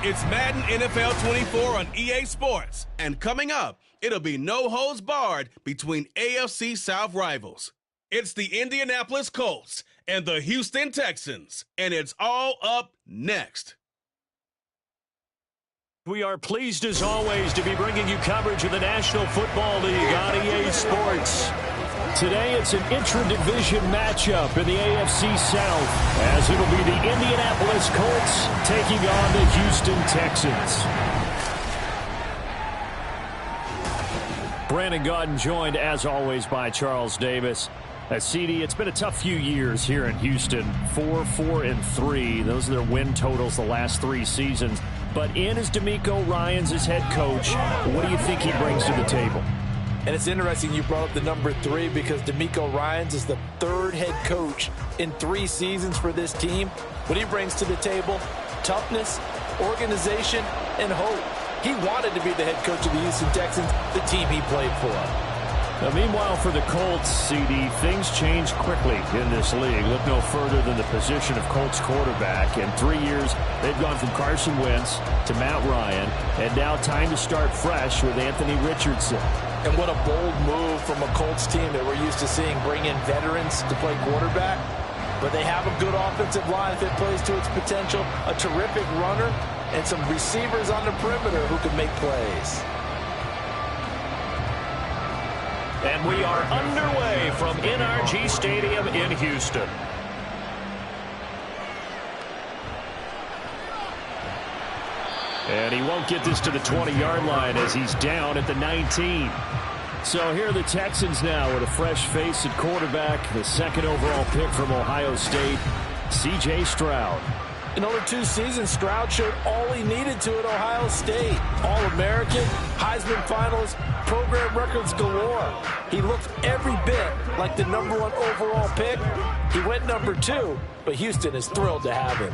It's Madden NFL 24 on EA Sports. And coming up, it'll be no holds barred between AFC South rivals. It's the Indianapolis Colts and the Houston Texans. And it's all up next. We are pleased as always to be bringing you coverage of the National Football League on EA Sports. Today it's an intra-division matchup in the AFC South, as it'll be the Indianapolis Colts taking on the Houston Texans. Brandon Gaudin joined as always by Charles Davis. CD, it's been a tough few years here in Houston. 4-4-3. Those are their win totals the last 3 seasons. But in is DeMeco Ryans as head coach. What do you think he brings to the table? And it's interesting you brought up the number 3 because DeMeco Ryans is the 3rd head coach in 3 seasons for this team. What he brings to the table, toughness, organization, and hope. He wanted to be the head coach of the Houston Texans, the team he played for. Now, meanwhile, for the Colts, CD, things change quickly in this league. Look no further than the position of Colts quarterback. In 3 years, they've gone from Carson Wentz to Matt Ryan, and now time to start fresh with Anthony Richardson. And what a bold move from a Colts team that we're used to seeing bring in veterans to play quarterback. But they have a good offensive line if it plays to its potential, a terrific runner, and some receivers on the perimeter who can make plays. And we are underway from NRG Stadium in Houston. And he won't get this to the 20-yard line as he's down at the 19. So here are the Texans now with a fresh face at quarterback, the 2nd overall pick from Ohio State, C.J. Stroud. In only 2 seasons, Stroud showed all he needed to at Ohio State. All-American, Heisman finalist, program records galore. He looked every bit like the number 1 overall pick. He went number 2, but Houston is thrilled to have him.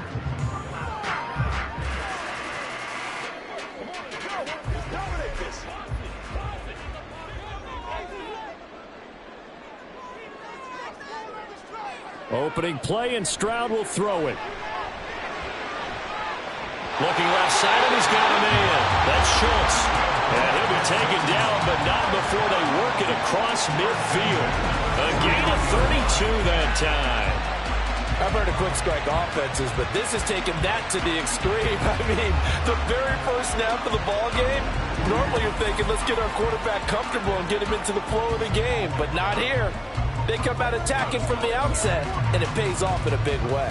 Opening play, and Stroud will throw it. Looking left side, and he's got him in. That's Schultz. And he'll be taken down, but not before they work it across midfield. A gain of 32 that time. I've heard of quick strike offenses, but this has taken that to the extreme. I mean, the very first snap of the ball game, normally you're thinking, let's get our quarterback comfortable and get him into the flow of the game, but not here. They come out attacking from the outset, and it pays off in a big way.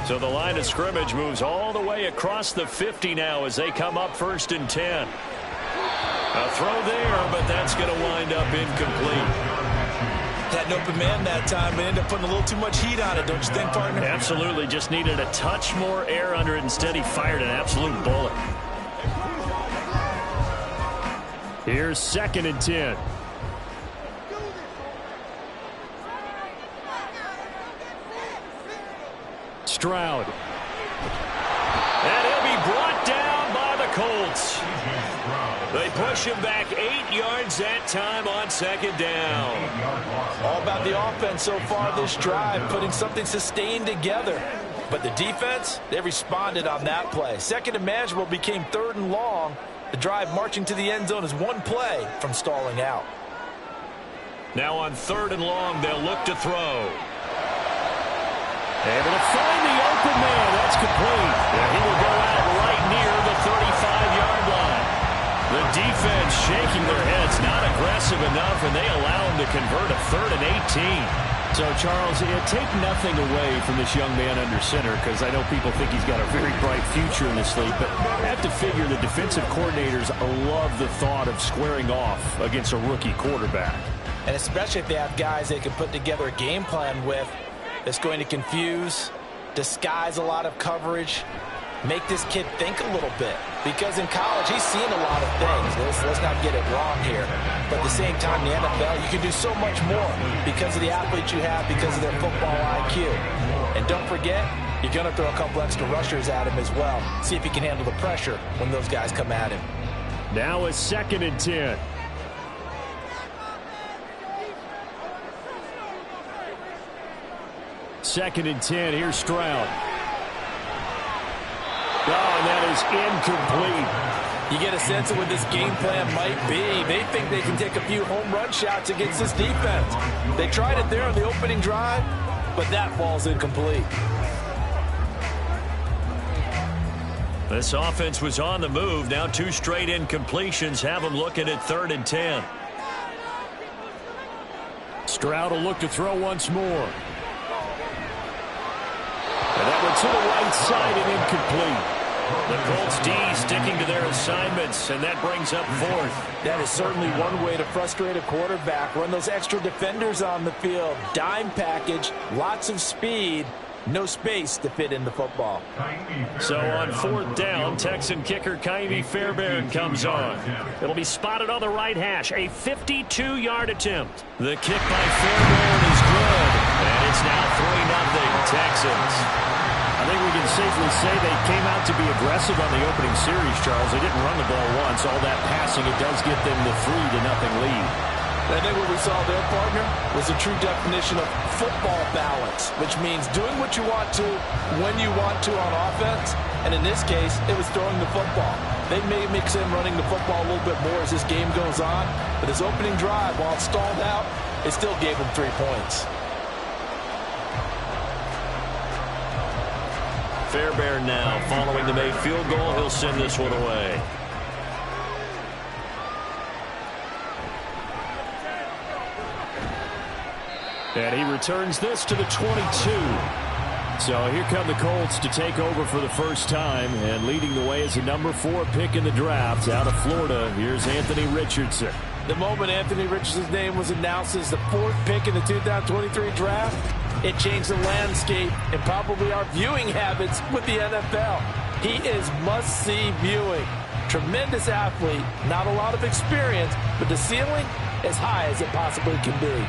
So the line of scrimmage moves all the way across the 50 now as they come up 1st and 10. A throw there, but that's going to wind up incomplete. Had an open man that time, but ended up putting a little too much heat on it, don't you think, partner? Absolutely. Just needed a touch more air under it. Instead, he fired an absolute bullet. Here's 2nd and 10. Stroud. And he'll be brought down by the Colts. They push him back 8 yards that time on 2nd down. All about the offense so far this drive, putting something sustained together. But the defense, they responded on that play. 2nd and manageable became 3rd and long. The drive marching to the end zone is 1 play from stalling out. Now on 3rd and long, they'll look to throw. Able to find the open man. That's complete. And he will go out right near the 35-yard line. The defense shaking their heads, not aggressive enough, and they allow him to convert a 3rd and 18. So, Charles, take nothing away from this young man under center, because I know people think he's got a very bright future in this league, but I have to figure the defensive coordinators love the thought of squaring off against a rookie quarterback. And especially if they have guys they can put together a game plan with. It's going to confuse, disguise a lot of coverage, make this kid think a little bit. Because in college, he's seen a lot of things. Let's not get it wrong here. But at the same time, in the NFL, you can do so much more because of the athletes you have, because of their football IQ. And don't forget, you're going to throw a couple extra rushers at him as well. See if he can handle the pressure when those guys come at him. Now it's 2nd and 10. Second and 10. Here's Stroud. Oh, and that is incomplete. You get a sense of what this game plan might be. They think they can take a few home run shots against this defense. They tried it there on the opening drive, but that ball's incomplete. This offense was on the move. Now 2 straight incompletions have them looking at 3rd and 10. Stroud will look to throw once more. And that one to the right side and incomplete. The Colts D sticking to their assignments, and that brings up 4th. That is certainly one way to frustrate a quarterback. Run those extra defenders on the field. Dime package, lots of speed, no space to fit in the football. So on 4th down, Texan kicker Kaimi Fairbairn comes on. It'll be spotted on the right hash, a 52-yard attempt. The kick by Fairbairn is good, and it's now 3-0 Texans. I think we can safely say they came out to be aggressive on the opening series, Charles. They didn't run the ball once. All that passing, it does get them the 3-0 lead. I think what we saw there, partner, was a true definition of football balance, which means doing what you want to when you want to on offense. And in this case, it was throwing the football. They may mix in running the football a little bit more as this game goes on. But this opening drive, while it stalled out, it still gave them 3 points. Fairbairn now following the made field goal. He'll send this one away. And he returns this to the 22. So here come the Colts to take over for the first time, and leading the way is a number 4 pick in the draft out of Florida. Here's Anthony Richardson. The moment Anthony Richardson's name was announced as the 4th pick in the 2023 draft, it changed the landscape and probably our viewing habits with the NFL. He is must-see viewing. Tremendous athlete, not a lot of experience, but the ceiling as high as it possibly can be.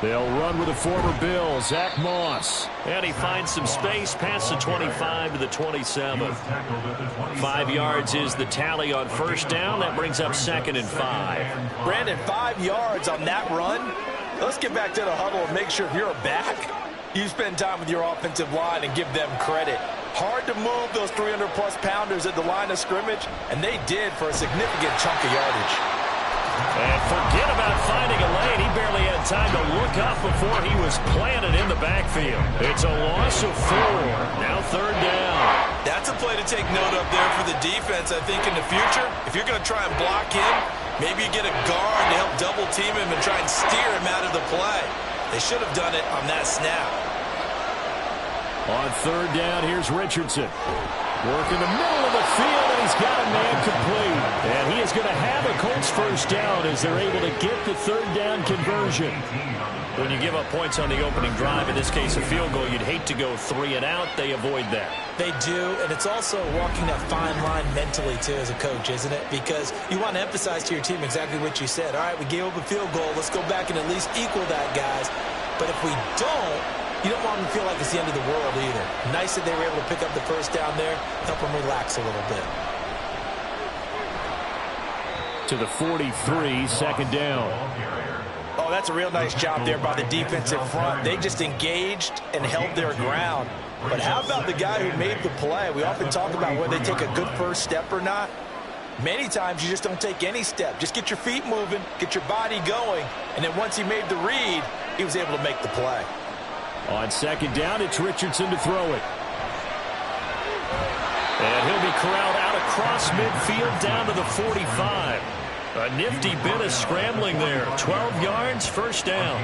They'll run with a former Bill, Zach Moss. And he finds some space past the 25 to the 27. 5 yards is the tally on 1st down. That brings up 2nd and 5. Brandon, 5 yards on that run. Let's get back to the huddle and make sure if you're a back, you spend time with your offensive line and give them credit. Hard to move those 300-plus pounders at the line of scrimmage, and they did for a significant chunk of yardage. And forget about finding a lane. He barely had time to look up before he was planted in the backfield. It's a loss of 4. Now 3rd down. That's a play to take note of there for the defense, I think, in the future. If you're going to try and block him, maybe you get a guard to help double-team him and try and steer him out of the play. They should have done it on that snap. On 3rd down, here's Richardson. Work in the middle of the field, and he's got a man complete. And he is going to have a Colts 1st down as they're able to get the 3rd down conversion. When you give up points on the opening drive, in this case a field goal, you'd hate to go 3 and out. They avoid that. They do, and it's also walking that fine line mentally, too, as a coach, isn't it? Because you want to emphasize to your team exactly what you said. All right, we gave up a field goal. Let's go back and at least equal that, guys. But if we don't, you don't want them to feel like it's the end of the world either. Nice that they were able to pick up the 1st down there, help them relax a little bit. To the 43, 2nd down. Oh, that's a real nice job there by the defensive front. They just engaged and held their ground. But how about the guy who made the play? We often talk about whether they take a good first step or not. Many times you just don't take any step. Just get your feet moving, get your body going, and then once he made the read, he was able to make the play. On 2nd down, it's Richardson to throw it. And he'll be corralled out across midfield down to the 45. A nifty bit of scrambling there. 12 yards, 1st down.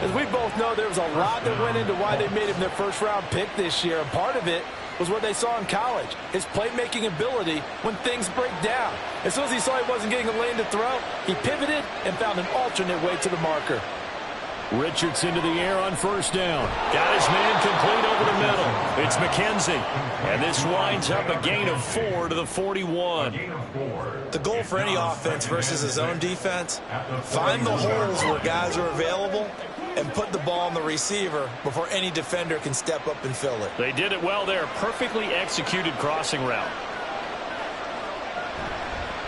As we both know, there was a lot that went into why they made him their 1st-round pick this year, and part of it was what they saw in college, his playmaking ability when things break down. As soon as he saw he wasn't getting a lane to throw, he pivoted and found an alternate way to the marker. Richardson to the air on 1st down. Got his man complete over the middle. It's McKenzie. And this winds up a gain of 4 to the 41. The goal for any offense versus his own defense, find the holes where guys are available and put the ball on the receiver before any defender can step up and fill it. They did it well there. Perfectly executed crossing route.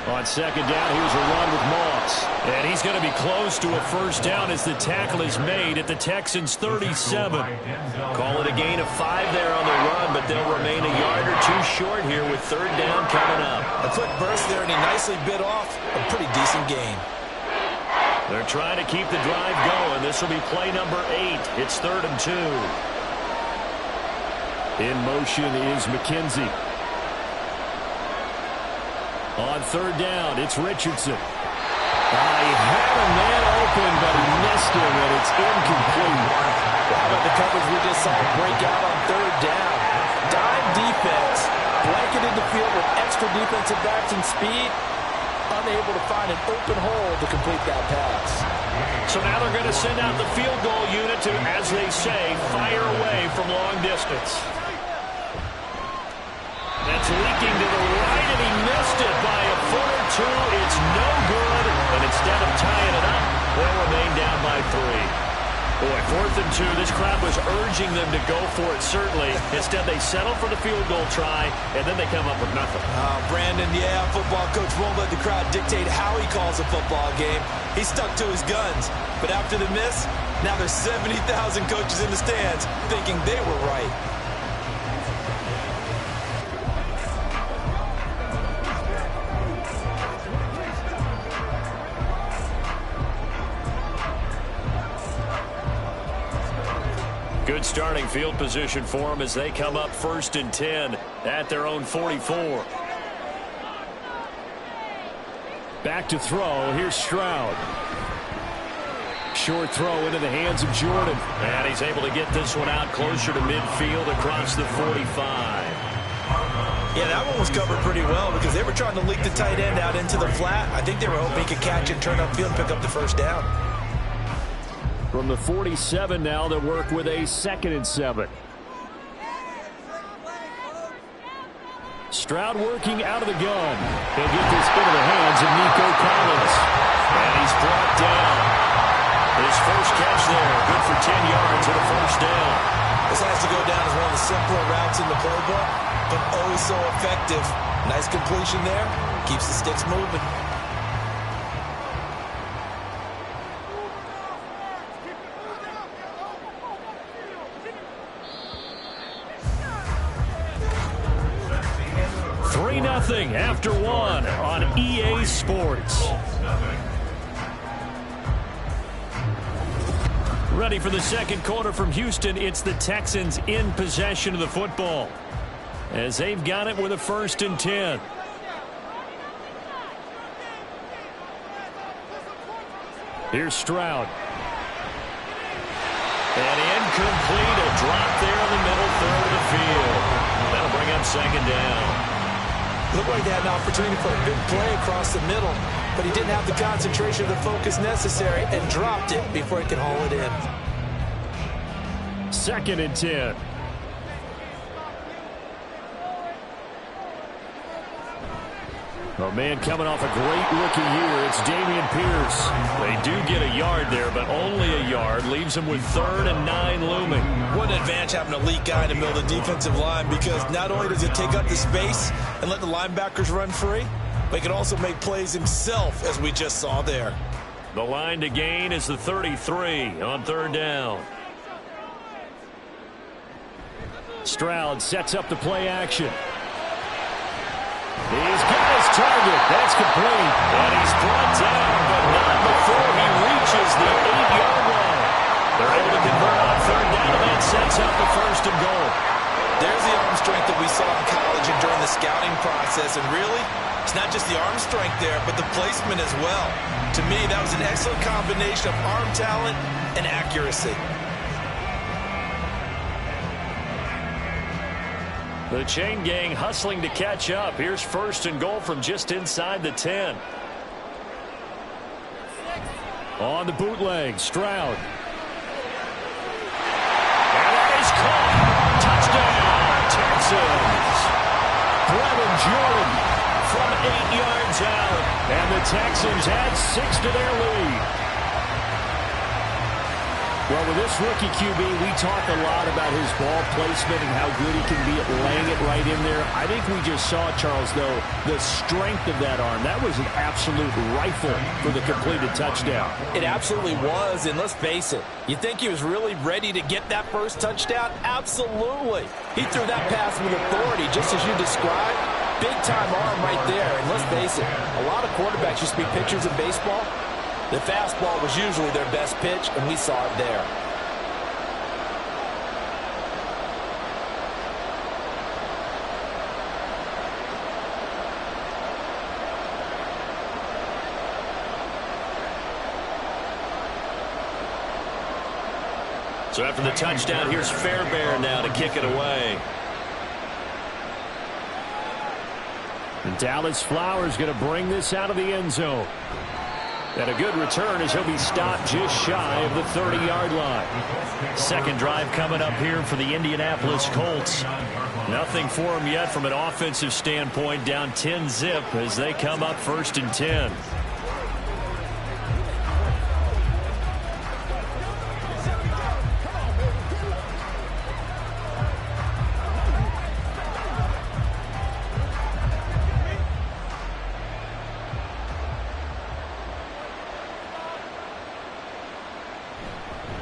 On second down, here's a run with Moss. And he's going to be close to a first down as the tackle is made at the Texans' 37. Call it a gain of 5 there on the run, but they'll remain a yard or two short here with third down coming up. A quick burst there, and he nicely bit off a pretty decent gain. They're trying to keep the drive going. This will be play number 8. It's 3rd and 2. In motion is McKenzie. On third down, it's Richardson. He had a man open, but he missed him, and it's incomplete. How about the coverage we just saw break out on third down? Dime defense, blanketed the field with extra defensive backs and speed, unable to find an open hole to complete that pass. So now they're going to send out the field goal unit to, as they say, fire away from long distance. That's leaking to the right, and he missed it by a foot or two. It's no good, and instead of tying it up, they'll remain down by 3. Boy, 4th and 2, this crowd was urging them to go for it, certainly. Instead, they settle for the field goal try, and then they come up with nothing. Brandon, yeah, football coach won't let the crowd dictate how he calls a football game. He stuck to his guns. But after the miss, now there's 70,000 coaches in the stands thinking they were right. Good starting field position for them as they come up 1st and 10 at their own 44. Back to throw. Here's Stroud. Short throw into the hands of Jordan. And he's able to get this one out closer to midfield across the 45. Yeah, that one was covered pretty well because they were trying to leak the tight end out into the flat. I think they were hoping he could catch it, turn upfield, and pick up the first down. From the 47 now, they'll work with a 2nd and 7. Stroud working out of the gun. He'll get this into the hands of Nico Collins. And he's brought down. His first catch there, good for 10 yards and a first down. This has to go down as one of the simpler routes in the playbook, but oh so effective. Nice completion there. Keeps the sticks moving. After 1 on EA Sports. Ready for the second quarter from Houston. It's the Texans in possession of the football as they've got it with a 1st and 10. Here's Stroud. And incomplete. A drop there in the middle third of the field. That'll bring up 2nd down. Looked like they had an opportunity for a big play across the middle, but he didn't have the concentration or the focus necessary and dropped it before he could haul it in. 2nd and 10. A man coming off a great rookie year. It's Dameon Pierce. They do get a yard there, but only a yard. Leaves them with 3rd and 9 looming. What an advantage having an elite guy in the middle of the defensive line, because not only does it take up the space and let the linebackers run free, but he can also make plays himself, as we just saw there. The line to gain is the 33 on 3rd down. Stroud sets up the play action. He's got his target. That's complete. And he's brought down, but not before he reaches the 8-yard line. They're able to convert on 3rd down, and that sets up the 1st and goal. There's the arm strength that we saw in college and during the scouting process. And really, it's not just the arm strength there, but the placement as well. To me, that was an excellent combination of arm talent and accuracy. The chain gang hustling to catch up. Here's 1st and goal from just inside the 10. On the bootleg, Stroud. And that is caught. Touchdown, Texans. Brevin Jordan from 8 yards out. And the Texans add 6 to their lead. Well, with this rookie QB, we talk a lot about his ball placement and how good he can be at laying it right in there. I think we just saw, Charles, though, the strength of that arm. That was an absolute rifle for the completed touchdown. It absolutely was, and let's face it, you think he was really ready to get that first touchdown? Absolutely. He threw that pass with authority, just as you described. Big-time arm right there, and let's face it, a lot of quarterbacks used to be pitchers in baseball. The fastball was usually their best pitch, and we saw it there. So after the touchdown, here's Fairbairn now to kick it away. And Dallas Flowers going to bring this out of the end zone. And a good return as he'll be stopped just shy of the 30-yard line. Second drive coming up here for the Indianapolis Colts. Nothing for them yet from an offensive standpoint. Down 10-zip as they come up 1st and 10.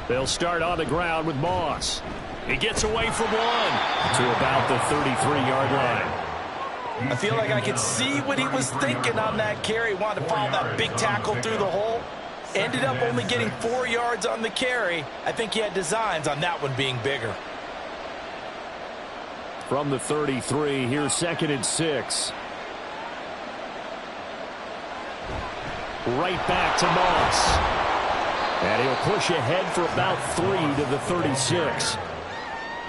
They'll start on the ground with Moss. He gets away from one. To about the 33-yard line. I feel like I could see what he was thinking on that carry. Wanted to follow that big tackle through the hole. Ended up only getting 4 yards on the carry. I think he had designs on that one being bigger. From the 33, here's 2nd and 6. Right back to Moss. And he'll push ahead for about 3 to the 36.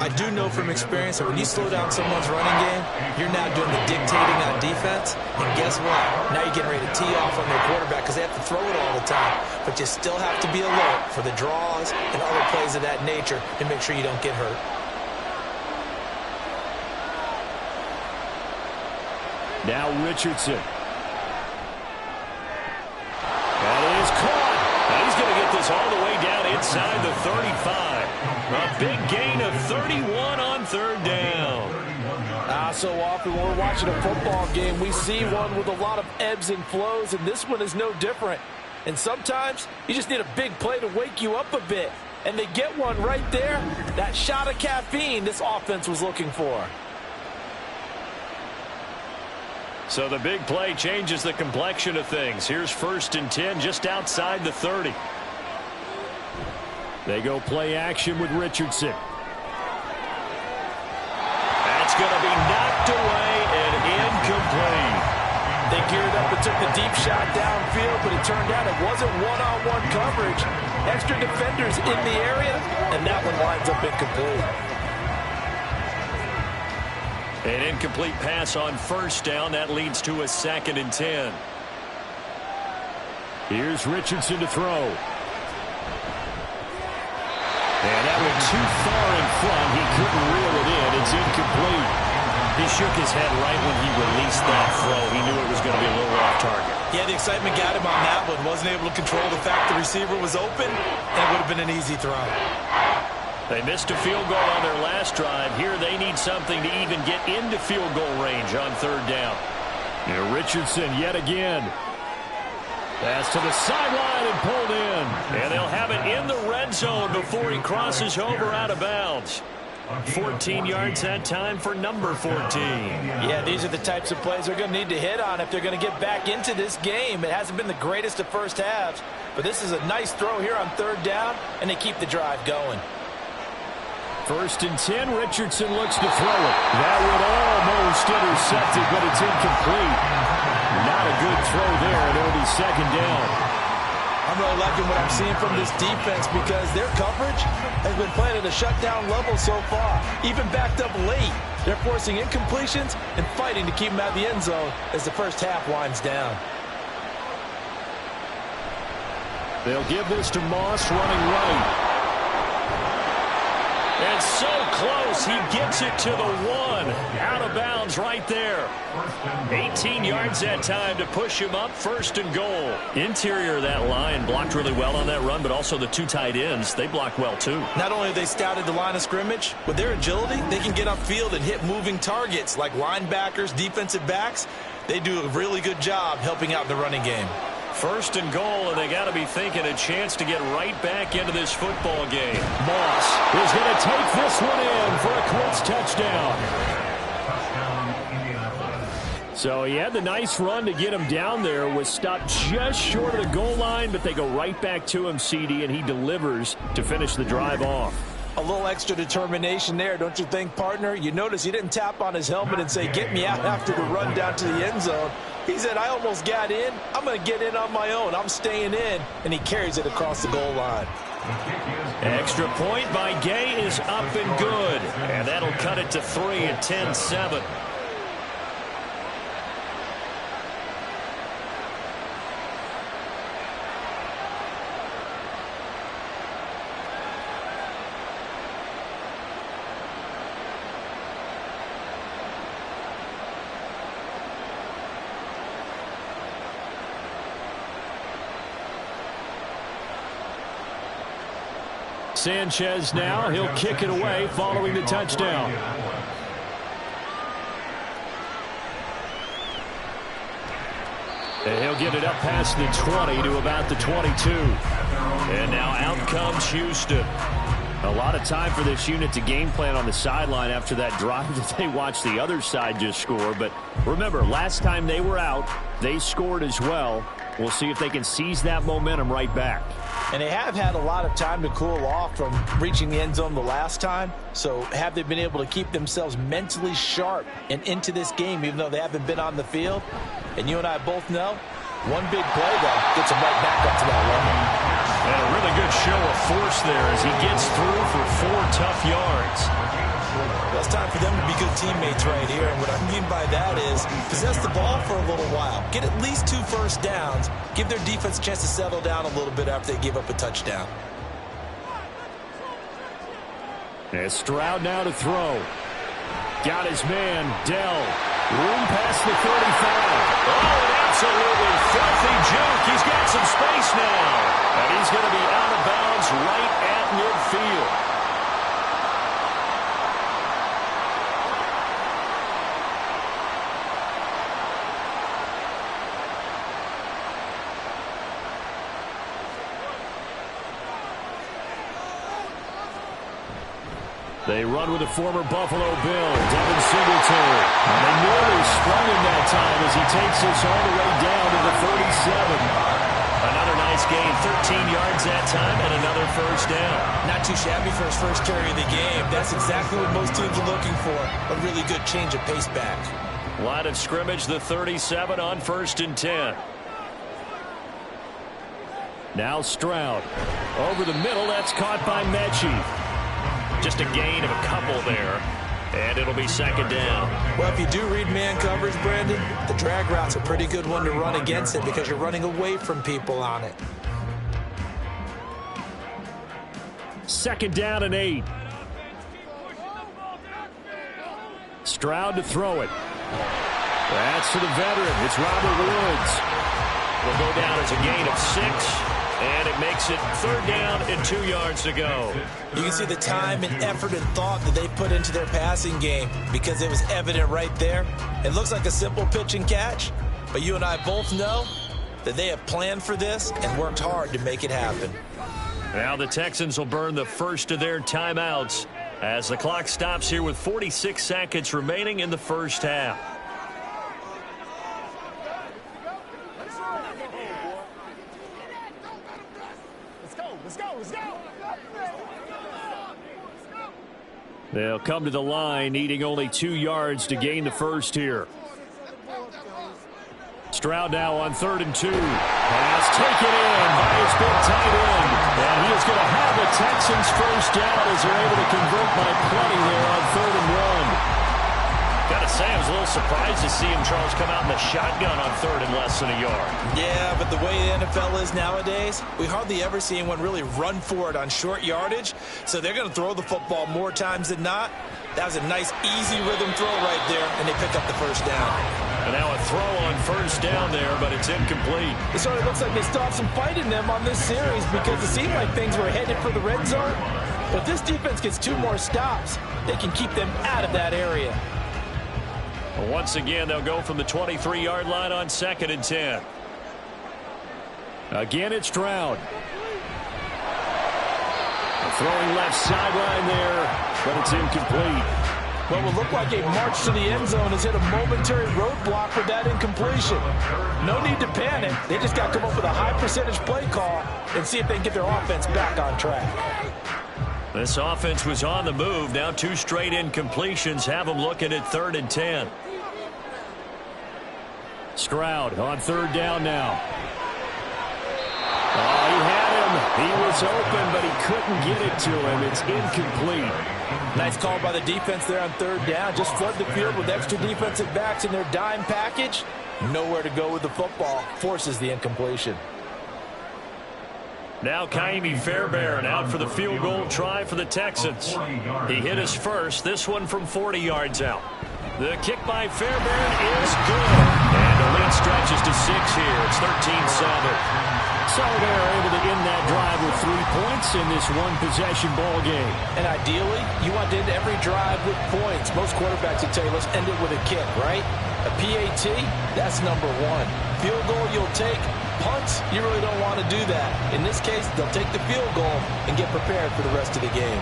I do know from experience that when you slow down someone's running game, you're now doing the dictating on defense. And guess what? Now you're getting ready to tee off on their quarterback because they have to throw it all the time. But you still have to be alert for the draws and other plays of that nature and make sure you don't get hurt. Now Richardson. That is caught. He's going to get this all the way down inside the 35. A big gain of 31 on 3rd down. So often when we're watching a football game, we see one with a lot of ebbs and flows, and this one is no different. And sometimes you just need a big play to wake you up a bit. And they get one right there. That shot of caffeine this offense was looking for. So the big play changes the complexion of things. Here's 1st and 10 just outside the 30. They go play action with Richardson. That's going to be knocked away and incomplete. They geared up and took the deep shot downfield, but it turned out it wasn't one-on-one coverage. Extra defenders in the area, and that one winds up incomplete. An incomplete pass on 1st down. That leads to a 2nd and 10. Here's Richardson to throw. And that went too far in front. He couldn't reel it in. It's incomplete. He shook his head right when he released that throw. He knew it was going to be a little off target. Yeah, the excitement got him on that one. Wasn't able to control the fact the receiver was open, and it would have been an easy throw. They missed a field goal on their last drive. Here they need something to even get into field goal range on 3rd down. And Richardson yet again. Pass to the sideline and pulled in. And they'll have it in the red zone before he crosses over out of bounds. 14 yards that time for number 14. Yeah, these are the types of plays they're going to need to hit on if they're going to get back into this game. It hasn't been the greatest of first halves, but this is a nice throw here on 3rd down, and they keep the drive going. 1st and 10, Richardson looks to throw it. That would almost intercept it, but it's incomplete. Not a good throw there, and it'll be 2nd down. I'm really liking what I'm seeing from this defense because their coverage has been playing at a shutdown level so far. Even backed up late, they're forcing incompletions and fighting to keep them out of the end zone as the first half winds down. They'll give this to Moss running right. And so close, he gets it to the 1. Out of bounds right there. 18 yards that time to push him up, 1st and goal. Interior of that line blocked really well on that run, but also the 2 tight ends, they blocked well too. Not only have they scouted the line of scrimmage, with their agility, they can get upfield and hit moving targets like linebackers, defensive backs. They do a really good job helping out in the running game. 1st and goal, and they got to be thinking a chance to get right back into this football game. Moss is going to take this one in for a Colts touchdown. So he had the nice run to get him down there, was stopped just short of the goal line, but they go right back to him, CD, and he delivers to finish the drive off. A little extra determination there, don't you think, partner? You notice he didn't tap on his helmet and say, get me out after the run down to the end zone. He said, I almost got in. I'm going to get in on my own. I'm staying in. And he carries it across the goal line. Extra point by Gay is up and good. And that'll cut it to 3 at 10-7. Sanchez now, he'll kick it away following the touchdown. And he'll get it up past the 20 to about the 22. And now out comes Houston. A lot of time for this unit to game plan on the sideline after that drive that they watched the other side just score. But remember, last time they were out, they scored as well. We'll see if they can seize that momentum right back. And they have had a lot of time to cool off from reaching the end zone the last time. So have they been able to keep themselves mentally sharp and into this game, even though they haven't been on the field? And you and I both know, one big play, though, gets them right back up to that level. And a really good show of force there as he gets through for 4 tough yards. Well, it's time for them to be good teammates right here. And what I mean by that is possess the ball for a little while. Get at least 2 first downs. Give their defense a chance to settle down a little bit after they give up a touchdown. And Stroud now to throw. Got his man, Dell. Room past the 35. Oh, an absolutely filthy juke. He's got some space now. And he's going to be out of bounds right at midfield. They run with the former Buffalo Bill, Devin Singletary. And they nearly sprung him that time as he takes us all the way down to the 37. Another nice gain, 13 yards that time, and another first down. Not too shabby for his first carry of the game. That's exactly what most teams are looking for, a really good change of pace back. Line of scrimmage, the 37 on 1st and 10. Now Stroud. Over the middle, that's caught by Mechie. Just a gain of a couple there, and it'll be 2nd down. Well, if you do read man coverage, Brandon, the drag route's a pretty good one to run against it because you're running away from people on it. 2nd down and 8. Stroud to throw it. That's to the veteran. It's Robert Woods. Will go down as a gain of 6. And it makes it 3rd down and 2 yards to go. You can see the time and effort and thought that they put into their passing game because it was evident right there. It looks like a simple pitch and catch, but you and I both know that they have planned for this and worked hard to make it happen. Now the Texans will burn the first of their timeouts as the clock stops here with 46 seconds remaining in the first half. They'll come to the line, needing only 2 yards to gain the first here. Stroud now on 3rd and 2. Pass taken in by his big tight end. And he is going to have the Texans first down as they're able to convert by plenty there on 3rd and 1. Got to say, I was a little surprised to see him, Charles, come out in the shotgun on third and less than a yard. Yeah, but the way the NFL is nowadays, we hardly ever see anyone really run for it on short yardage. So they're going to throw the football more times than not. That was a nice, easy rhythm throw right there, and they pick up the first down. And now a throw on first down there, but it's incomplete. It sort of looks like they still have some fight in them on this series because it seemed like things were headed for the red zone. But this defense gets 2 more stops. They can keep them out of that area. Once again, they'll go from the 23-yard line on 2nd and 10. Again, it's Stroud. Throwing left sideline there, but it's incomplete. What will look like a march to the end zone has hit a momentary roadblock with that incompletion. No need to panic. They just got to come up with a high percentage play call and see if they can get their offense back on track. This offense was on the move. Now 2 straight incompletions have them looking at 3rd and 10. Stroud on 3rd down now. Oh, he had him. He was open, but he couldn't get it to him. It's incomplete. Nice call by the defense there on 3rd down. Just flood the field with extra defensive backs in their dime package. Nowhere to go with the football. Forces the incompletion. Now Kaimi Fairbairn out for the field goal try for the Texans. He hit his first, this one from 40 yards out. The kick by Fairbairn is good. And the lead stretches to 6 here. It's 13-7. So they're able to end that drive with 3 points in this one-possession ball game. And ideally, you want to end every drive with points. Most quarterbacks would tell you, let's end it with a kick, right? A PAT, that's number 1. Field goal you'll take. Punts, you really don't want to do that. In this case, they'll take the field goal and get prepared for the rest of the game.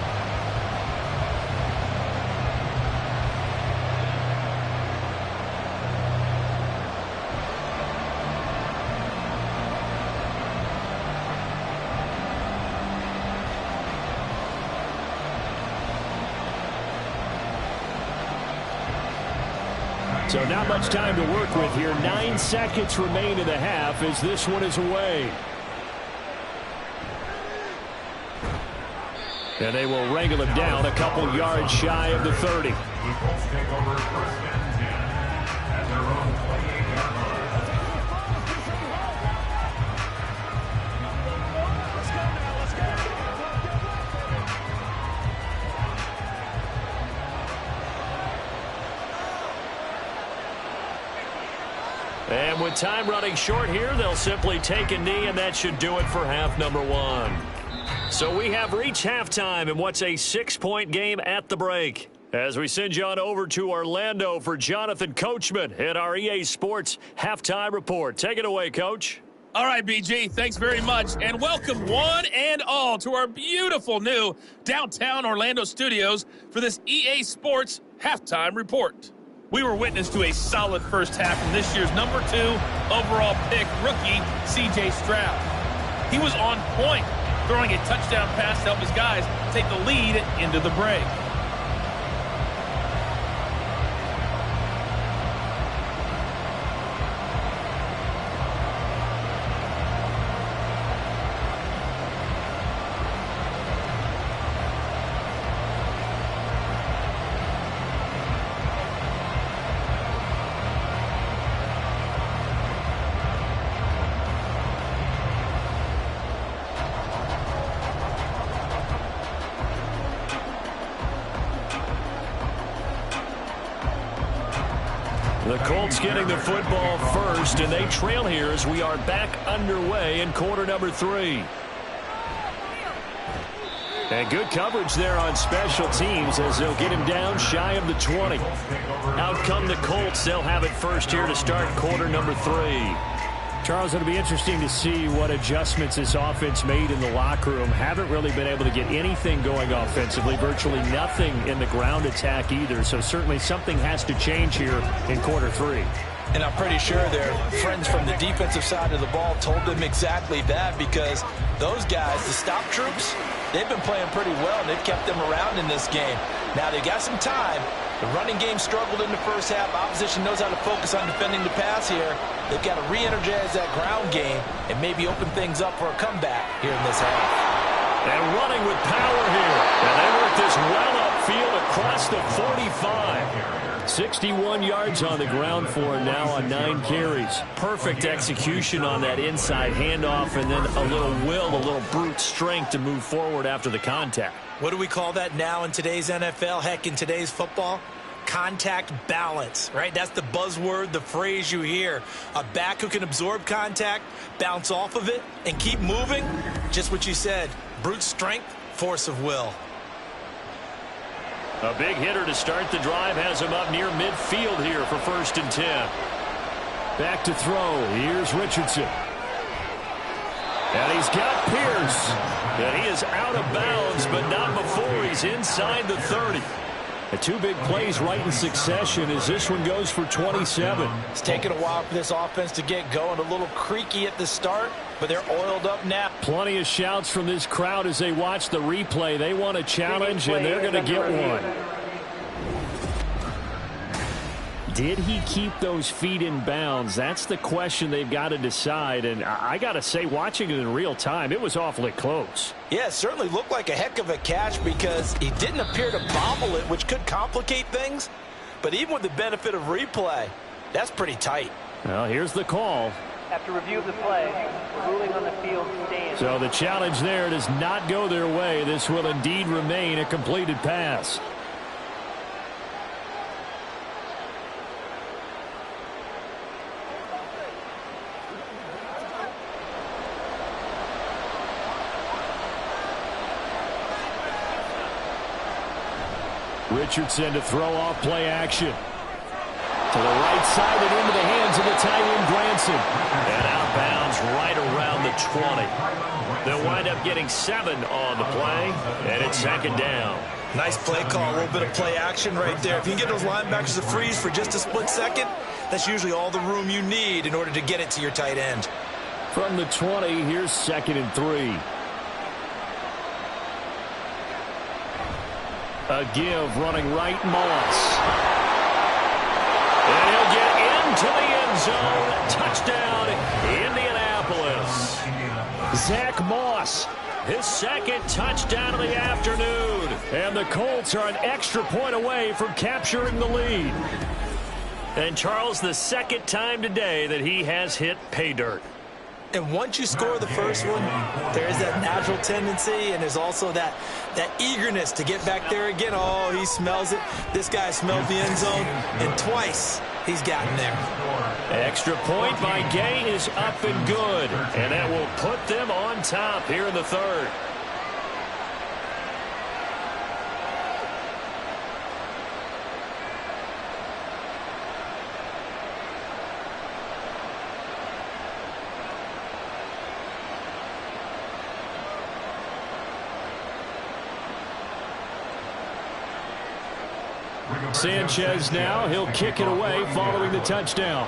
So not much time to work with here. 9 seconds remain in the half as this one is away. And they will wrangle him down a couple yards shy of the 30. And with time running short here, they'll simply take a knee, and that should do it for half number 1. So we have reached halftime in what's a 6-point game at the break. As we send you on over to Orlando for Jonathan Coachman at our EA Sports Halftime Report. Take it away, Coach. All right, BG, thanks very much, and welcome one and all to our beautiful new downtown Orlando studios for this EA Sports Halftime Report. We were witness to a solid first half from this year's number 2 overall pick rookie, C.J. Stroud. He was on point, throwing a touchdown pass to help his guys take the lead into the break. The Colts getting the football first, and they trail here as we are back underway in quarter number 3. And good coverage there on special teams as they'll get him down shy of the 20. Out come the Colts. They'll have it first here to start quarter number 3. Charles, it'll be interesting to see what adjustments this offense made in the locker room. Haven't really been able to get anything going offensively, virtually nothing in the ground attack either. So certainly something has to change here in quarter 3. And I'm pretty sure their friends from the defensive side of the ball told them exactly that, because those guys, the stop troops, they've been playing pretty well, and they've kept them around in this game. Now, they got some time. The running game struggled in the first half. Opposition knows how to focus on defending the pass here. They've got to re-energize that ground game and maybe open things up for a comeback here in this half. And running with power here. And they work this well upfield across the 45. 61 yards on the ground for him now on 9 carries. Perfect execution on that inside handoff, and then a little will, a little brute strength to move forward after the contact. What do we call that now in today's NFL? Heck, in today's football? Contact balance, right? That's the buzzword, the phrase you hear. A back who can absorb contact, bounce off of it, and keep moving. Just what you said. Brute strength, force of will. A big hitter to start the drive has him up near midfield here for 1st and 10. Back to throw. Here's Richardson. And he's got Pierce. And he is out of bounds, but not before he's inside the 30. The 2 big plays right in succession as this one goes for 27. It's taken a while for this offense to get going. A little creaky at the start, but they're oiled up now. Plenty of shouts from this crowd as they watch the replay. They want a challenge, and they're going to get one. Did he keep those feet in bounds? That's the question they've got to decide. And I got to say, watching it in real time, it was awfully close. Yeah, it certainly looked like a heck of a catch because he didn't appear to bobble it, which could complicate things. But even with the benefit of replay, that's pretty tight. Well, here's the call. After review of the play, ruling on the field stands. So the challenge there does not go their way. This will indeed remain a completed pass. Richardson to throw off play action. To the right side and into the hands of the tight end, Granson. And out of bounds right around the 20. They'll wind up getting 7 on the play, and it's 2nd down. Nice play call, a little bit of play action right there. If you can get those linebackers to freeze for just a split second, that's usually all the room you need in order to get it to your tight end. From the 20, here's 2nd and 3. A give running right, Moss. And he'll get into the end zone. Touchdown, Indianapolis. Zach Moss, his 2nd touchdown of the afternoon. And the Colts are an extra point away from capturing the lead. And Charles, the 2nd time today that he has hit pay dirt. And once you score the first one, there is that natural tendency, and there's also that eagerness to get back there again. Oh, he smells it. This guy smelled the end zone, and twice he's gotten there. Extra point by Gay is up and good, and that will put them on top here in the 3rd. Sanchez now, he'll kick it away following the touchdown.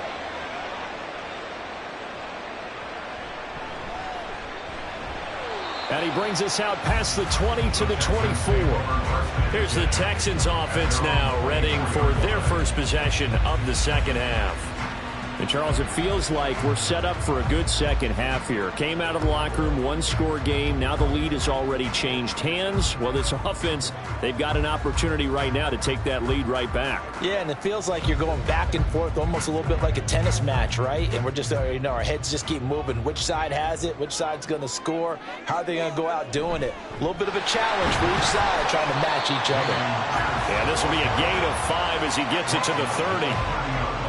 And he brings us out past the 20 to the 24. Here's the Texans offense now, readying for their first possession of the 2nd half. And Charles, it feels like we're set up for a good second half here. Came out of the locker room, 1-score game. Now the lead has already changed hands. Well, this offense, they've got an opportunity right now to take that lead right back. Yeah, and it feels like you're going back and forth, almost a little bit like a tennis match, right? And we're just, our heads just keep moving. Which side has it? Which side's going to score? How are they going to go out doing it? A little bit of a challenge for each side, trying to match each other. Yeah, this will be a gain of 5 as he gets it to the 30.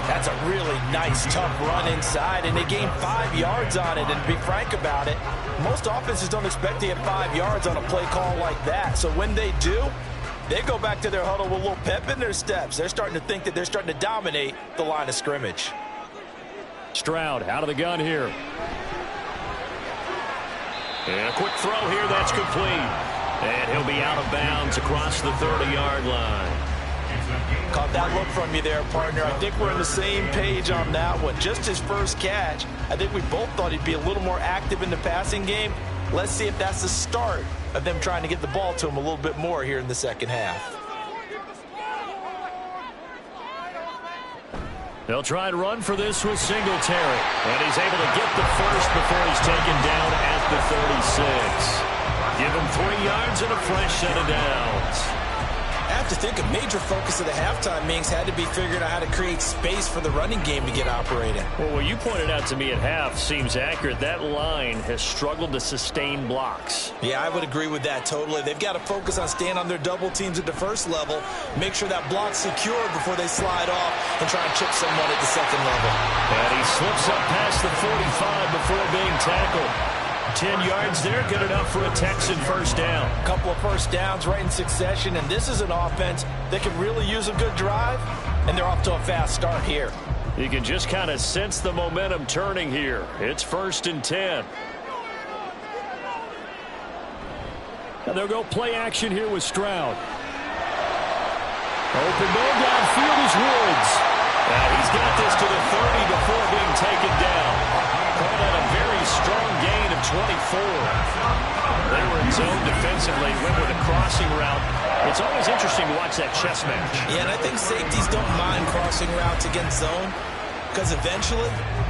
That's a really nice, tough run inside, and they gained 5 yards on it. And to be frank about it, most offenses don't expect to get 5 yards on a play call like that. So when they do, they go back to their huddle with a little pep in their steps. They're starting to think that they're starting to dominate the line of scrimmage. Stroud out of the gun here. And a quick throw here, that's complete. And he'll be out of bounds across the 30-yard line. Caught that look from you there, partner. I think we're on the same page on that one. Just his first catch. I think we both thought he'd be a little more active in the passing game. Let's see if that's the start of them trying to get the ball to him a little bit more here in the second half. They'll try and run for this with Singletary. And he's able to get the first before he's taken down at the 36. Give him 3 yards and a fresh set of downs. have to think a major focus of the halftime meetings had to be figuring out how to create space for the running game to get operating. Well, what you pointed out to me at half seems accurate. That line has struggled to sustain blocks. Yeah, I would agree with that totally. They've got to focus on staying on their double teams at the first level, make sure that block's secured before they slide off and try and chip someone at the second level. And he slips up past the 45 before being tackled. 10 yards there, good enough for a Texan first down. A couple of first downs right in succession, and this is an offense that could really use a good drive, and they're off to a fast start here. You can just kind of sense the momentum turning here. It's 1st and 10. And they'll go play action here with Stroud. Open man downfield is Woods. He's got this to the 30 before being taken down. Called out a very strong gain of 24. They were in zone defensively, went with a crossing route. It's always interesting to watch that chess match. Yeah, and I think safeties don't mind crossing routes against zone because eventually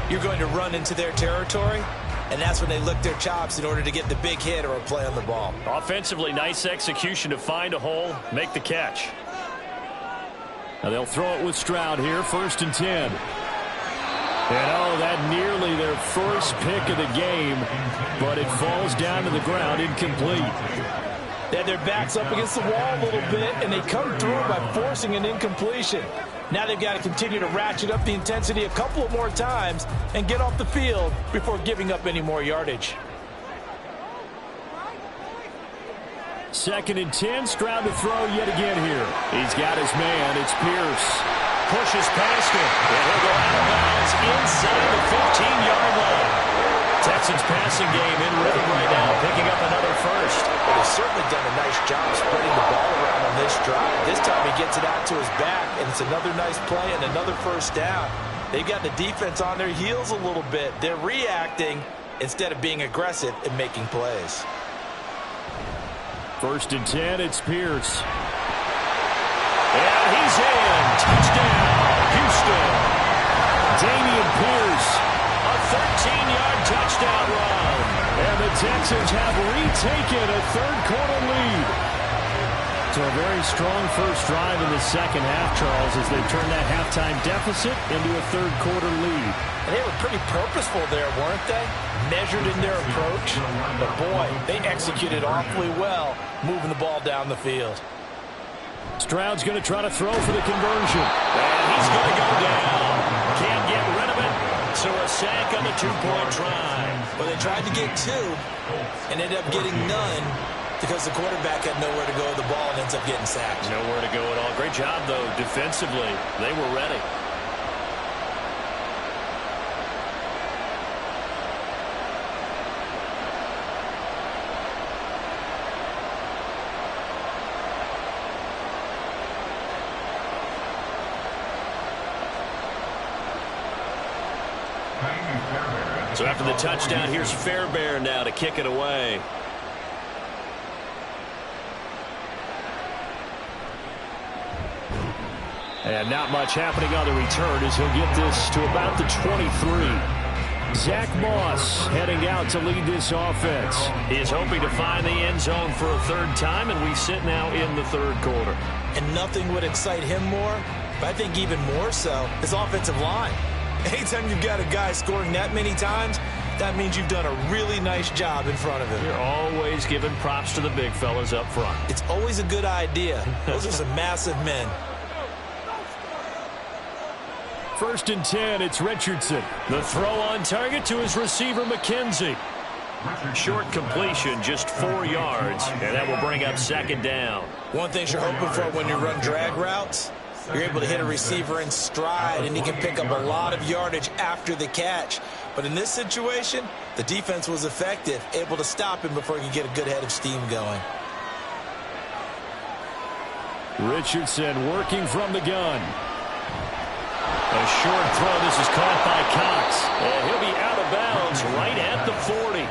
you're going to run into their territory, and that's when they lick their chops in order to get the big hit or a play on the ball. Offensively, nice execution to find a hole, make the catch. Now they'll throw it with Stroud here, 1st and 10. And oh, that nearly their first pick of the game, but it falls down to the ground, incomplete. They had their backs up against the wall a little bit, and they come through by forcing an incompletion. Now they've got to continue to ratchet up the intensity a couple of more times and get off the field before giving up any more yardage. 2nd and 10, Stroud to throw yet again here. He's got his man, it's Pierce. Pushes past him, and he'll go out of bounds inside the 15-yard line. Texans passing game in rhythm right now, picking up another first. Well, he's certainly done a nice job spreading the ball around on this drive. This time he gets it out to his back, and it's another nice play and another first down. They've got the defense on their heels a little bit. They're reacting instead of being aggressive and making plays. 1st and 10, it's Pierce. And he's in. Touchdown, Houston. Damian Pierce. A 13-yard touchdown run. And the Texans have retaken a third-quarter lead. So a very strong first drive in the second half, Charles, as they turn that halftime deficit into a third-quarter lead. And they were pretty purposeful there, weren't they? Measured in their approach. But, boy, they executed awfully well moving the ball down the field. Stroud's going to try to throw for the conversion. And he's going to go down. Can't get rid of it. So a sack on the two-point try. Well, they tried to get two and ended up getting none because the quarterback had nowhere to go with the ball and ends up getting sacked. Nowhere to go at all. Great job, though, defensively. They were ready. So after the touchdown, here's Fairbairn now to kick it away. And not much happening on the return as he'll get this to about the 23. Zach Moss heading out to lead this offense. He is hoping to find the end zone for a third time, and we sit now in the third quarter. And nothing would excite him more, but I think even more so, his offensive line. Anytime you've got a guy scoring that many times, that means you've done a really nice job in front of him. You're always giving props to the big fellas up front. It's always a good idea. Those are some massive men. 1st and 10, it's Richardson. The throw on target to his receiver, McKenzie. Short completion, just 4 yards, and that will bring up 2nd down. One thing you're hoping for when you run drag routes, you're able to hit a receiver in stride, and he can pick up a lot of yardage after the catch. But in this situation, the defense was effective, able to stop him before he could get a good head of steam going. Richardson working from the gun. A short throw. This is caught by Cox. And he'll be out of bounds right at the 40.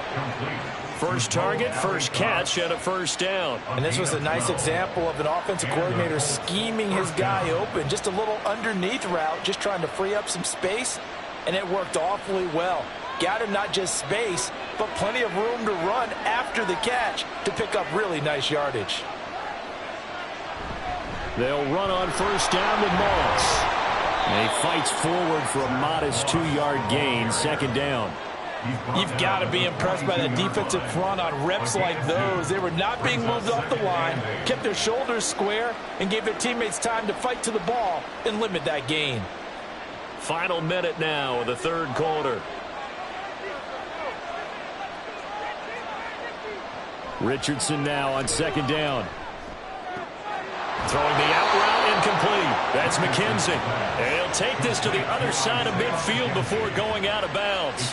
First target, first catch, and a first down. And this was a nice example of an offensive coordinator scheming his guy open. Just a little underneath route, just trying to free up some space, and it worked awfully well. Got him not just space, but plenty of room to run after the catch to pick up really nice yardage. They'll run on first down with Moss. And he fights forward for a modest 2-yard gain, second down. You've got to be impressed by that defensive front on reps like those. They were not being moved off the line, kept their shoulders square, and gave their teammates time to fight to the ball and limit that gain. Final minute now of the third quarter. Richardson now on second down. Throwing the out route incomplete. That's McKenzie. And he'll take this to the other side of midfield before going out of bounds.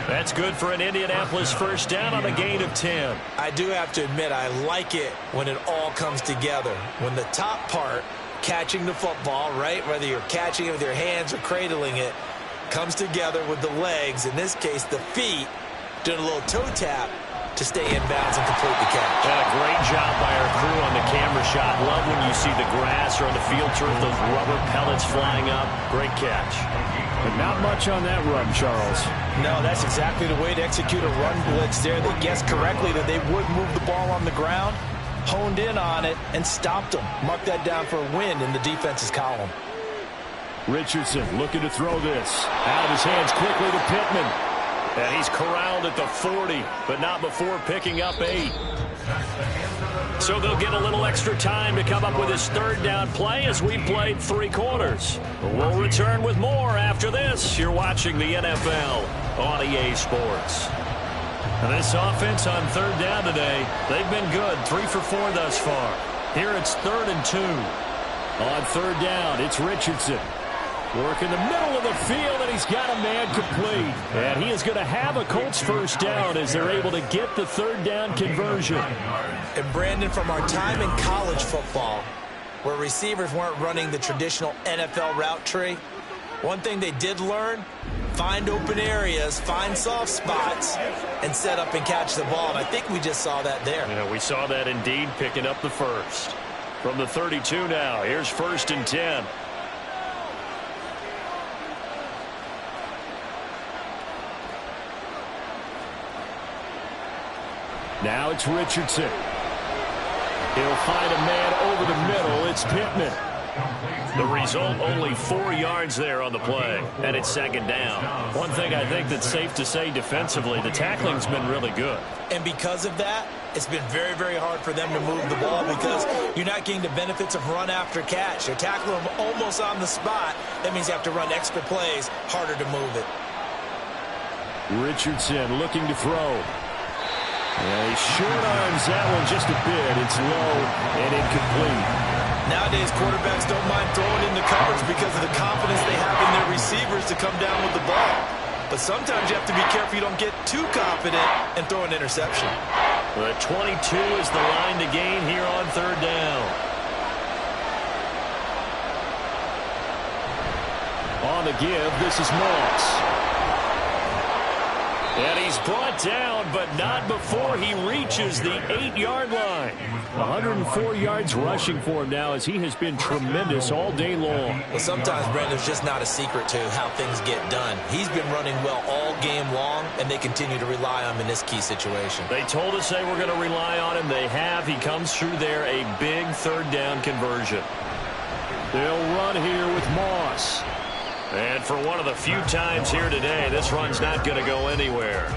That's good for an Indianapolis first down on a gain of 10. I do have to admit, I like it when it all comes together. When the top part, catching the football, right, whether you're catching it with your hands or cradling it, comes together with the legs, in this case the feet, doing a little toe tap to stay in bounds and complete the catch. And a great job by our crew on the camera shot. Love when you see the grass or on the field turf, those rubber pellets flying up. Great catch. But not much on that run, Charles. No, that's exactly the way to execute a run blitz there. They guessed correctly that they would move the ball on the ground, honed in on it, and stopped them. Mark that down for a win in the defense's column. Richardson looking to throw this. Out of his hands quickly to Pittman. And he's corralled at the 40, but not before picking up 8. So they'll get a little extra time to come up with his third down play as we played 3 quarters. We'll return with more after this. You're watching the NFL on EA Sports. And this offense on third down today, they've been good. 3 for 4 thus far. Here it's 3rd and 2. On third down, it's Richardson. Work in the middle of the field, and he's got a man complete. And he is going to have a Colts first down as they're able to get the third down conversion. And Brandon, from our time in college football, where receivers weren't running the traditional NFL route tree, one thing they did learn, find open areas, find soft spots, and set up and catch the ball. And I think we just saw that there. Yeah, we saw that indeed, picking up the first. From the 32 now, here's 1st and 10. Now it's Richardson. He'll find a man over the middle. It's Pittman. The result, only 4 yards there on the play, and it's second down. One thing I think that's safe to say defensively, the tackling's been really good. And because of that, it's been very, very hard for them to move the ball because you're not getting the benefits of run after catch. They're tackling them almost on the spot. That means you have to run extra plays, harder to move it. Richardson looking to throw. And he short arms that one just a bit. It's low and incomplete. Nowadays, quarterbacks don't mind throwing in the coverage because of the confidence they have in their receivers to come down with the ball. But sometimes you have to be careful you don't get too confident and throw an interception. The 22 is the line to gain here on third down. On the give, this is Moss. And he's brought down, but not before he reaches the 8-yard line. 104 yards rushing for him now as he has been tremendous all day long. Well, sometimes, Brandon, there's just not a secret to how things get done. He's been running well all game long, and they continue to rely on him in this key situation. They told us they were going to rely on him. They have. He comes through there, a big third down conversion. They'll run here with Moss. And for one of the few times here today, this run's not going to go anywhere.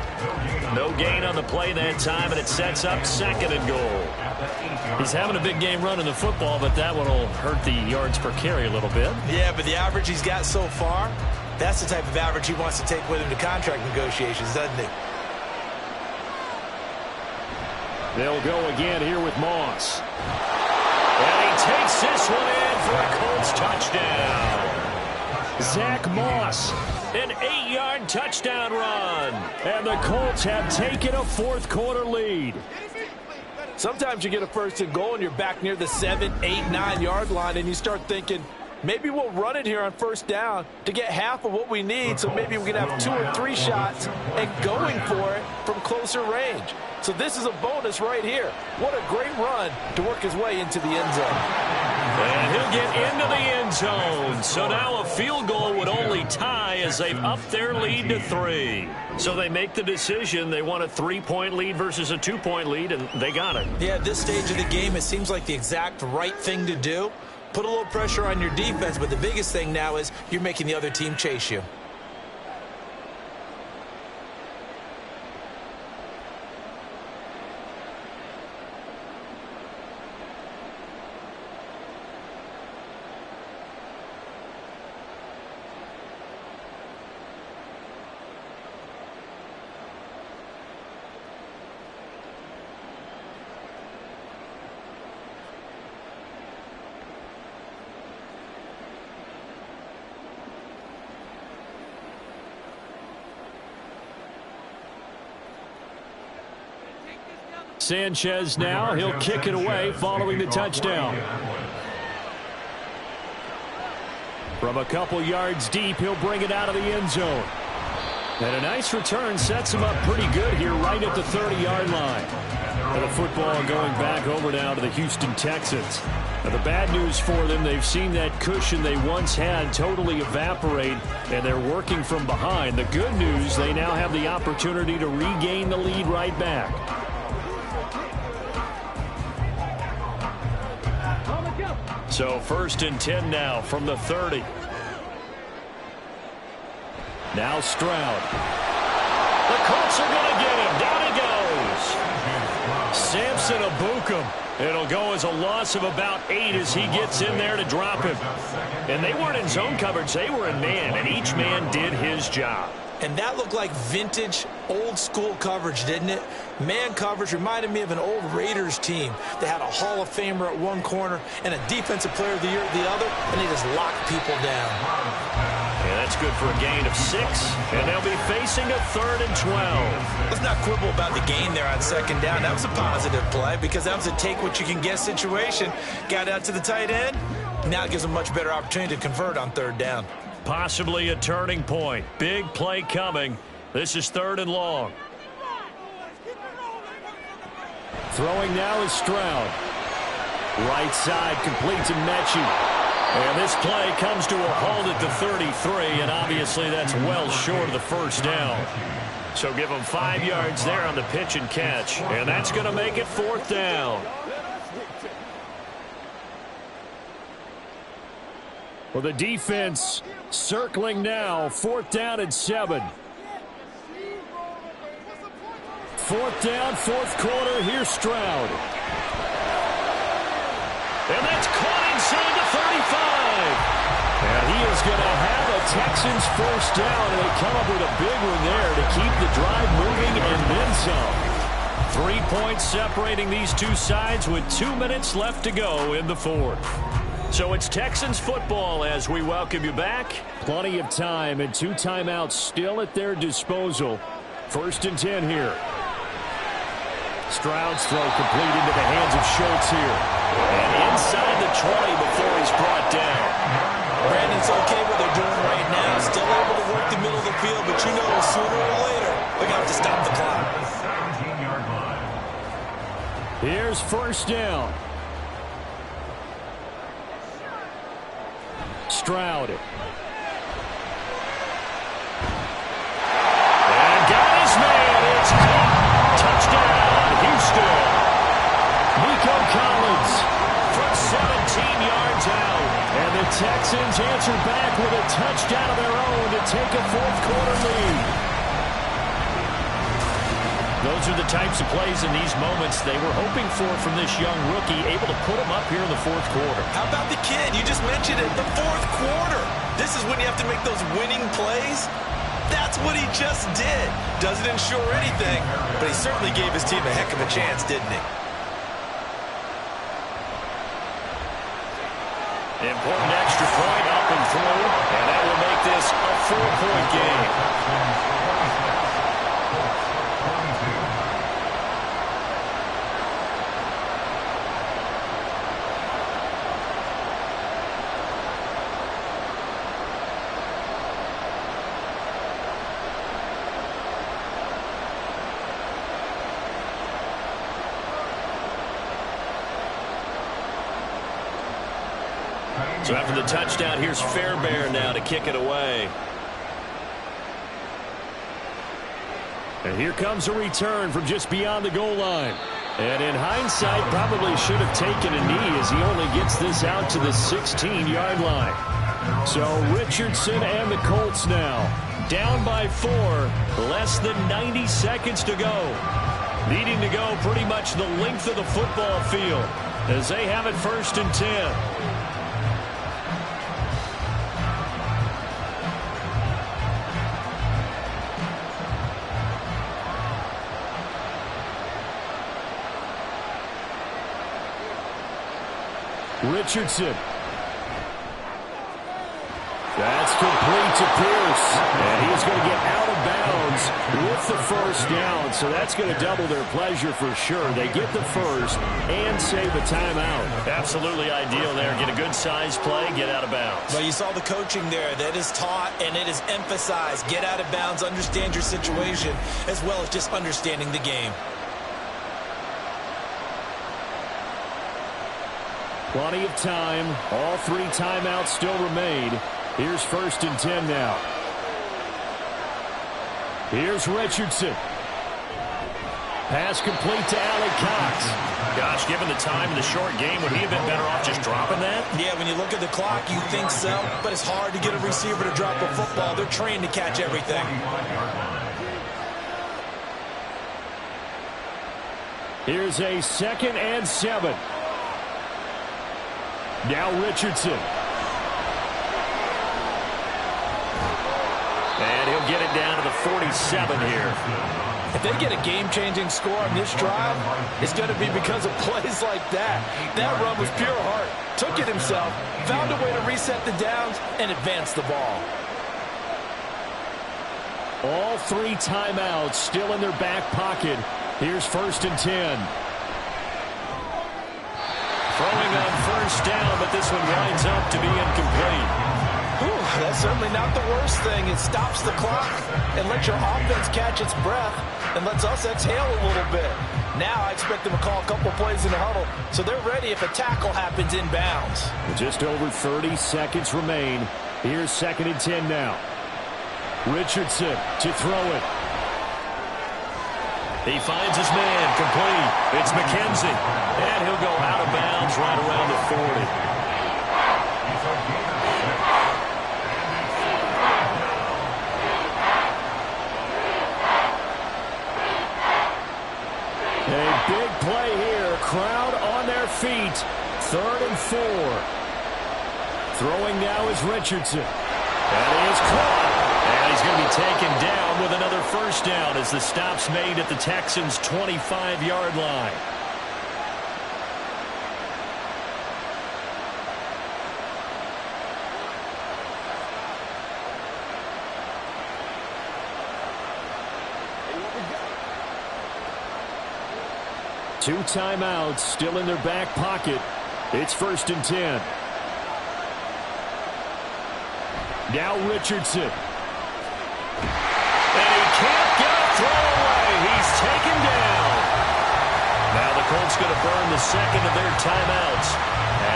No gain on the play that time, and it sets up 2nd and goal. He's having a big game running the football, but that one will hurt the yards per carry a little bit. Yeah, but the average he's got so far, that's the type of average he wants to take with him to contract negotiations, doesn't he? They'll go again here with Moss. And he takes this one in for a Colts touchdown. Zach Moss, an 8-yard touchdown run. And the Colts have taken a 4th quarter lead. Sometimes you get a 1st and goal and you're back near the 7, 8, 9-yard line and you start thinking, maybe we'll run it here on 1st down to get half of what we need, so maybe we can have 2 or 3 shots and going for it from closer range. So this is a bonus right here. What a great run to work his way into the end zone. And he'll get into the end zone. So now a field goal would only tie as they've upped their lead to 3. So they make the decision. They want a 3-point lead versus a 2-point lead, and they got it. Yeah, at this stage of the game, it seems like the exact right thing to do. Put a little pressure on your defense, but the biggest thing now is you're making the other team chase you. Sanchez now, he'll kick it away following the touchdown. From a couple yards deep, he'll bring it out of the end zone. And a nice return sets him up pretty good here right at the 30-yard line. And the football going back over now to the Houston Texans. Now the bad news for them, they've seen that cushion they once had totally evaporate, and they're working from behind. The good news, they now have the opportunity to regain the lead right back. So 1st and 10 now from the 30. Now Stroud. The Colts are going to get him. Down he goes. Samson Abukum. It'll go as a loss of about 8 as he gets in there to drop him. And they weren't in zone coverage. They were in man, and each man did his job. And that looked like vintage, old-school coverage, didn't it? Man coverage reminded me of an old Raiders team. They had a Hall of Famer at one corner and a Defensive Player of the Year at the other, and they just locked people down. Yeah, that's good for a gain of 6, and they'll be facing a 3rd and 12. Let's not quibble about the gain there on 2nd down. That was a positive play because that was a take-what-you-can-get situation. Got out to the tight end. Now it gives them a much better opportunity to convert on 3rd down. Possibly a turning point. Big play coming. This is 3rd and long. Throwing now is Stroud. Right side complete to Mechie. And this play comes to a halt at the 33, and obviously that's well short of the 1st down. So give them 5 yards there on the pitch and catch, and that's going to make it 4th down. Well, the defense circling now, 4th down and 7. 4th down, 4th quarter, here's Stroud. And that's caught inside the 35. And he is going to have a Texans 1st down, and they come up with a big one there to keep the drive moving and then some. 3 points separating these two sides with 2 minutes left to go in the 4th. So it's Texans football as we welcome you back. Plenty of time and 2 timeouts still at their disposal. 1st and 10 here. Stroud's throw complete into the hands of Schultz here. And inside the 20 before he's brought down. Brandon's okay what they're doing right now. Still able to work the middle of the field, but you know sooner or later they're going to have to stop the clock. Here's 1st down. Stroud. And got his man. It's caught. Touchdown, Houston. Nico Collins from 17 yards out. And the Texans answer back with a touchdown of their own to take a 4th quarter lead. Those are the types of plays in these moments they were hoping for from this young rookie, able to put him up here in the 4th quarter. How about the kid? You just mentioned it, the 4th quarter. This is when you have to make those winning plays. That's what he just did. Doesn't ensure anything, but he certainly gave his team a heck of a chance, didn't he? Important extra point up and through, and that will make this a 4-point game. So after the touchdown, here's Fairbairn now to kick it away. And here comes a return from just beyond the goal line. And in hindsight, probably should have taken a knee as he only gets this out to the 16-yard line. So Richardson and the Colts now down by 4, less than 90 seconds to go. Needing to go pretty much the length of the football field as they have it 1st and 10. Richardson. That's complete to Pierce. And he's going to get out of bounds with the 1st down. So that's going to double their pleasure for sure. They get the 1st and save a timeout. Absolutely ideal there. Get a good size play, get out of bounds. Well, you saw the coaching there. That is taught and it is emphasized. Get out of bounds, understand your situation, as well as just understanding the game. Plenty of time. All 3 timeouts still remain. Here's 1st and 10 now. Here's Richardson. Pass complete to Alec Cox. Gosh, given the time in the short game, would he have been better off just dropping that? Yeah, when you look at the clock, you think so, but it's hard to get a receiver to drop a football. They're trained to catch everything. Here's a 2nd and 7. Now Richardson. And he'll get it down to the 47 here. If they get a game-changing score on this drive, it's going to be because of plays like that. That run was pure heart. Took it himself, found a way to reset the downs, and advance the ball. All 3 timeouts still in their back pocket. Here's 1st and 10. Throwing on 1st down, but this one winds up to be incomplete. Whew, that's certainly not the worst thing. It stops the clock and lets your offense catch its breath and lets us exhale a little bit. Now I expect them to call a couple plays in the huddle so they're ready if a tackle happens inbounds. Just over 30 seconds remain. Here's 2nd and 10 now. Richardson to throw it. He finds his man, complete. It's McKenzie. And he'll go out of bounds right around the 40. A big play here. Crowd on their feet. 3rd and 4. Throwing now is Richardson. That is caught. And he's going to be taken down with another 1st down as the stop's made at the Texans' 25-yard line. Two timeouts still in their back pocket. It's 1st and 10. Now Richardson. And he can't get a throw away. He's taken down. Now the Colts going to burn the 2nd of their timeouts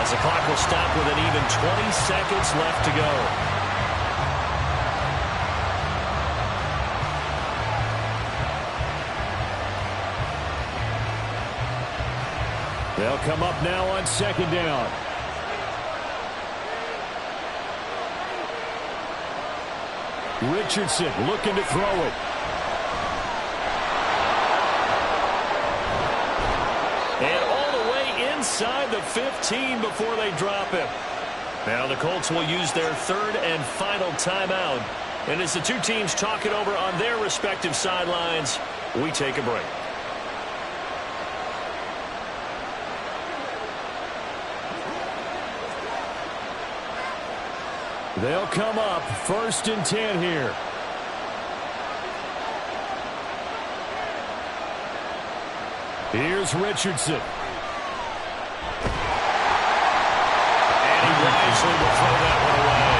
as the clock will stop with an even 20 seconds left to go. They'll come up now on 2nd down. Richardson looking to throw it. And all the way inside the 15 before they drop him. Now the Colts will use their 3rd and final timeout. And as the two teams talk it over on their respective sidelines, we take a break. They'll come up 1st and 10 here. Here's Richardson. And he wisely will throw that one away.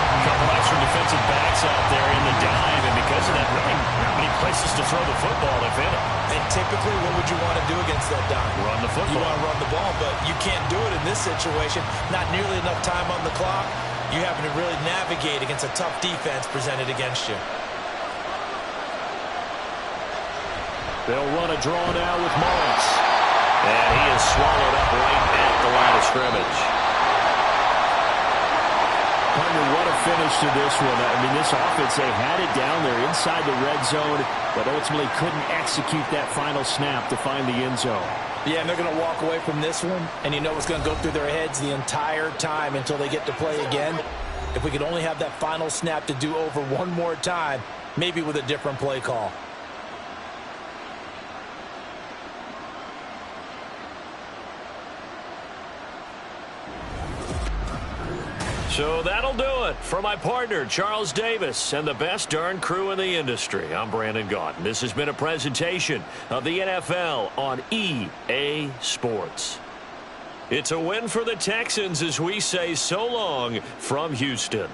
A couple extra defensive backs out there in the dime, and because of that, really not many places to throw the football, if any. And typically, what would you want to do against that, Don? Run the football. You want to run the ball, but you can't do it in this situation. Not nearly enough time on the clock. You having to really navigate against a tough defense presented against you. They'll run a draw now with Morris. And he is swallowed up right at the line of scrimmage. Partner, what a finish to this one. I mean, this offense, they had it down there inside the red zone, but ultimately couldn't execute that final snap to find the end zone. Yeah, and they're going to walk away from this one, and you know what's going to go through their heads the entire time until they get to play again. If we could only have that final snap to do over one more time, maybe with a different play call. So that'll do it for my partner, Charles Davis, and the best darn crew in the industry. I'm Brandon Gaudin. This has been a presentation of the NFL on EA Sports. It's a win for the Texans as we say so long from Houston.